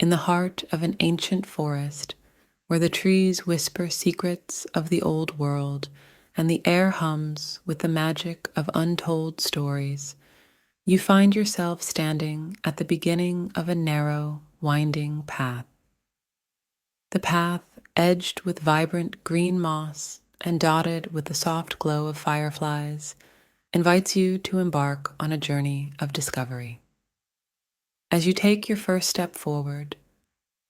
in the heart of an ancient forest where the trees whisper secrets of the old world and the air hums with the magic of untold stories, you find yourself standing at the beginning of a narrow, winding path. The path, edged with vibrant green moss and dotted with the soft glow of fireflies, invites you to embark on a journey of discovery. As you take your first step forward,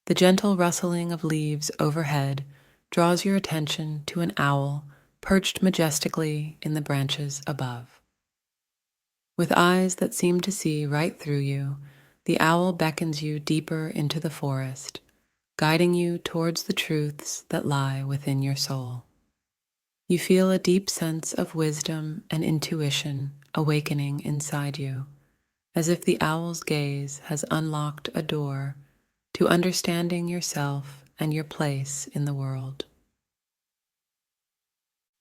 the gentle rustling of leaves overhead draws your attention to an owl perched majestically in the branches above. With eyes that seem to see right through you, the owl beckons you deeper into the forest, guiding you towards the truths that lie within your soul. You feel a deep sense of wisdom and intuition awakening inside you, as if the owl's gaze has unlocked a door to understanding yourself and your place in the world.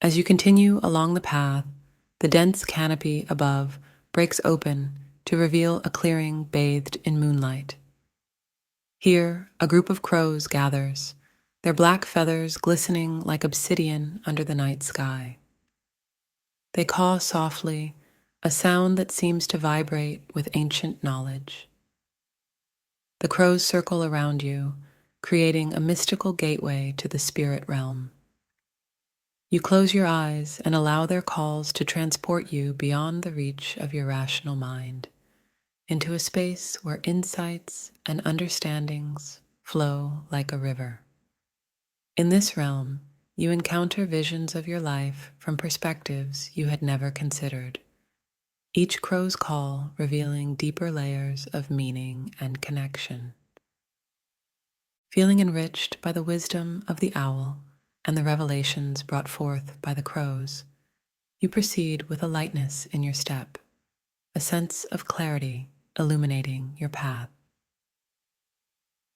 As you continue along the path, the dense canopy above breaks open to reveal a clearing bathed in moonlight. Here, a group of crows gathers, their black feathers glistening like obsidian under the night sky. They caw softly, a sound that seems to vibrate with ancient knowledge. The crows circle around you, creating a mystical gateway to the spirit realm. You close your eyes and allow their calls to transport you beyond the reach of your rational mind, into a space where insights and understandings flow like a river. In this realm, you encounter visions of your life from perspectives you had never considered, each crow's call revealing deeper layers of meaning and connection. Feeling enriched by the wisdom of the owl and the revelations brought forth by the crows, you proceed with a lightness in your step, a sense of clarity illuminating your path.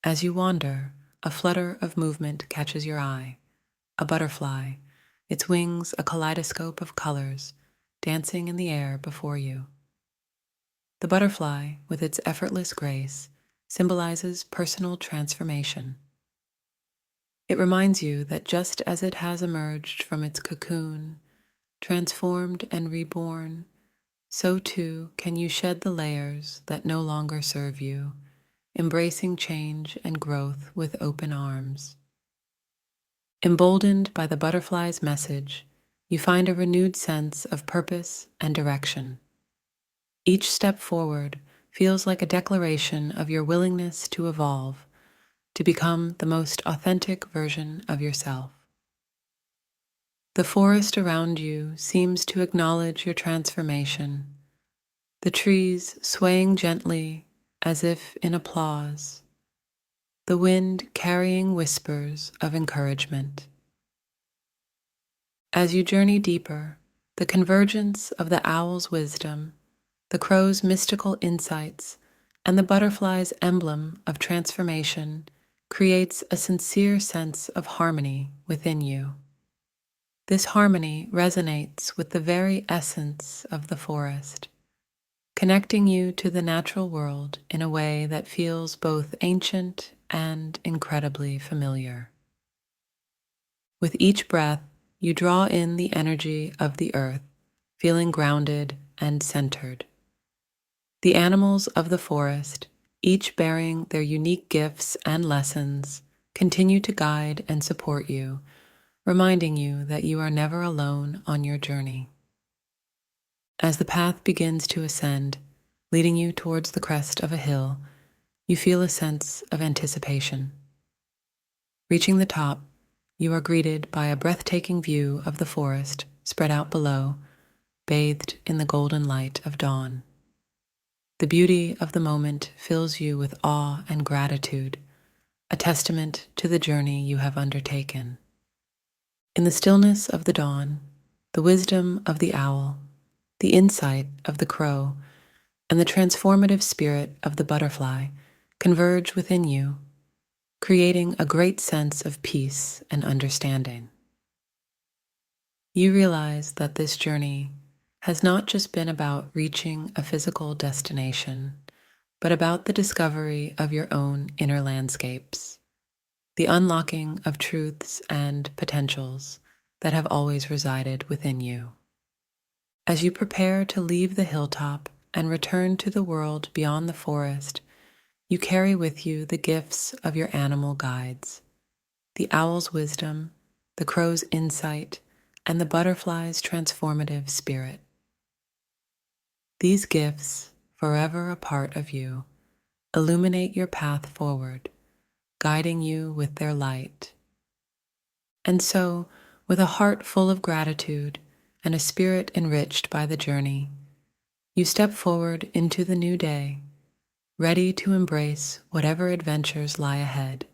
As you wander, a flutter of movement catches your eye, a butterfly, its wings a kaleidoscope of colors, dancing in the air before you. The butterfly, with its effortless grace, symbolizes personal transformation. It reminds you that just as it has emerged from its cocoon, transformed and reborn, so too can you shed the layers that no longer serve you, embracing change and growth with open arms. Emboldened by the butterfly's message, you find a renewed sense of purpose and direction. Each step forward feels like a declaration of your willingness to evolve, to become the most authentic version of yourself. The forest around you seems to acknowledge your transformation, the trees swaying gently as if in applause, the wind carrying whispers of encouragement. As you journey deeper, the convergence of the owl's wisdom, the crow's mystical insights, and the butterfly's emblem of transformation creates a sincere sense of harmony within you. This harmony resonates with the very essence of the forest, connecting you to the natural world in a way that feels both ancient and incredibly familiar. With each breath, you draw in the energy of the earth, feeling grounded and centered. The animals of the forest, each bearing their unique gifts and lessons, continue to guide and support you, reminding you that you are never alone on your journey. As the path begins to ascend, leading you towards the crest of a hill, you feel a sense of anticipation. Reaching the top, you are greeted by a breathtaking view of the forest spread out below, bathed in the golden light of dawn. The beauty of the moment fills you with awe and gratitude, a testament to the journey you have undertaken. In the stillness of the dawn, the wisdom of the owl, the insight of the crow, and the transformative spirit of the butterfly converge within you, creating a great sense of peace and understanding. You realize that this journey has not just been about reaching a physical destination, but about the discovery of your own inner landscapes, the unlocking of truths and potentials that have always resided within you. As you prepare to leave the hilltop and return to the world beyond the forest, you carry with you the gifts of your animal guides, the owl's wisdom, the crow's insight, and the butterfly's transformative spirit. These gifts, forever a part of you, illuminate your path forward, guiding you with their light. And so, with a heart full of gratitude and a spirit enriched by the journey, you step forward into the new day, ready to embrace whatever adventures lie ahead,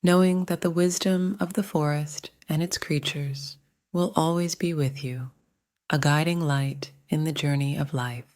knowing that the wisdom of the forest and its creatures will always be with you, a guiding light in the journey of life.